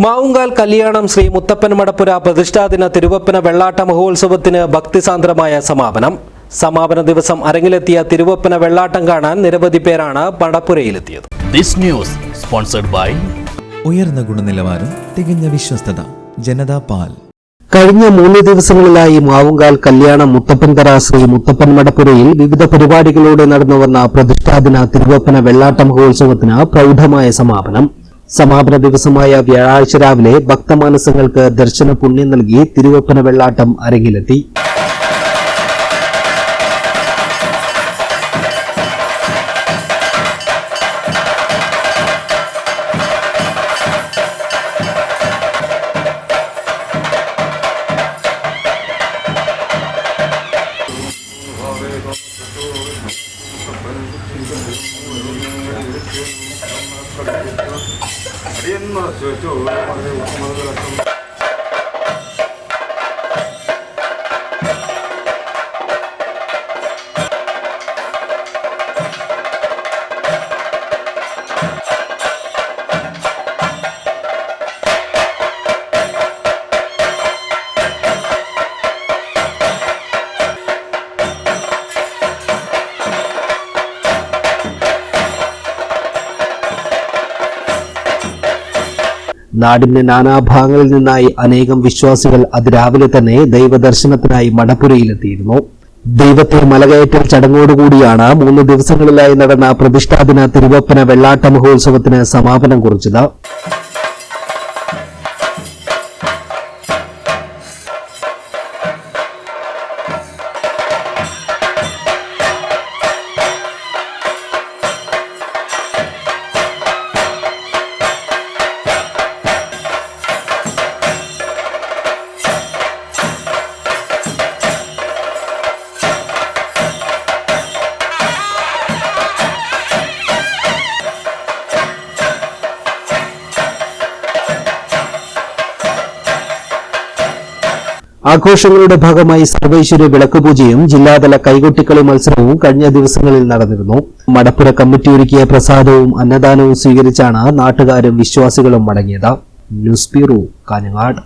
മാവുങ്കാൽ കല്യാണം ശ്രീ മുത്തപ്പൻ മടപ്പുര പ്രതിഷ്ഠാദിന തിരുവപ്പന വെള്ളാട്ട മഹോത്സവത്തിന് ഭക്തിസാന്ദ്രമായ സമാപന ദിവസം അരങ്ങിലെത്തിയ തിരുവപ്പന വെള്ളാട്ടം കാണാൻ നിരവധി പേരാണ് മടപ്പുരയിലെത്തിയത്. ഉയർന്ന ഗുണനിലവാരം, തികഞ്ഞ വിശ്വസ്തത, ജനതാ പാൽ. കഴിഞ്ഞ 3 ദിവസങ്ങളിലായി മാവുങ്കാൽ കല്യാണം മുത്തപ്പൻതറ ശ്രീ മുത്തപ്പൻ മടപ്പുരയിൽ വിവിധ പരിപാടികളോടെ നടന്നുവന്ന പ്രതിഷ്ഠാദിന തിരുവപ്പന വെള്ളാട്ട മഹോത്സവത്തിന് പ്രൗഢമായ സമാപന ദിവസമായ വ്യാഴാഴ്ച രാവിലെ ഭക്തമാനസങ്ങൾക്ക് ദർശന പുണ്യം നൽകി തിരുവപ്പന വെള്ളാട്ടം അരങ്ങിലെത്തി. നാടിന്റെ നാനാഭാഗങ്ങളിൽ നിന്നായി അനേകം വിശ്വാസികൾ അതിരാവിലെ തന്നെ ദൈവദർശനത്തിനായി മടപ്പുരയിലെത്തിയിരുന്നു. ദൈവത്തെ മലകയറ്റൽ ചടങ്ങോടുകൂടിയാണ് 3 ദിവസങ്ങളിലായി നടന്ന പ്രതിഷ്ഠാദിന തിരുവപ്പന വെള്ളാട്ട മഹോത്സവത്തിന് സമാപനം കുറിച്ചത്. ആഘോഷങ്ങളുടെ ഭാഗമായി സർവൈശ്വര്യ വിളക്കുപൂജയും ജില്ലാതല കൈകൊട്ടിക്കളി മത്സരവും കഴിഞ്ഞ ദിവസങ്ങളിൽ നടന്നിരുന്നു. മടപ്പുര കമ്മിറ്റി ഒരുക്കിയ പ്രസാദവും അന്നദാനവും സ്വീകരിച്ചാണ് നാട്ടുകാരും വിശ്വാസികളും മടങ്ങിയത്. News bureau, Kanhangad.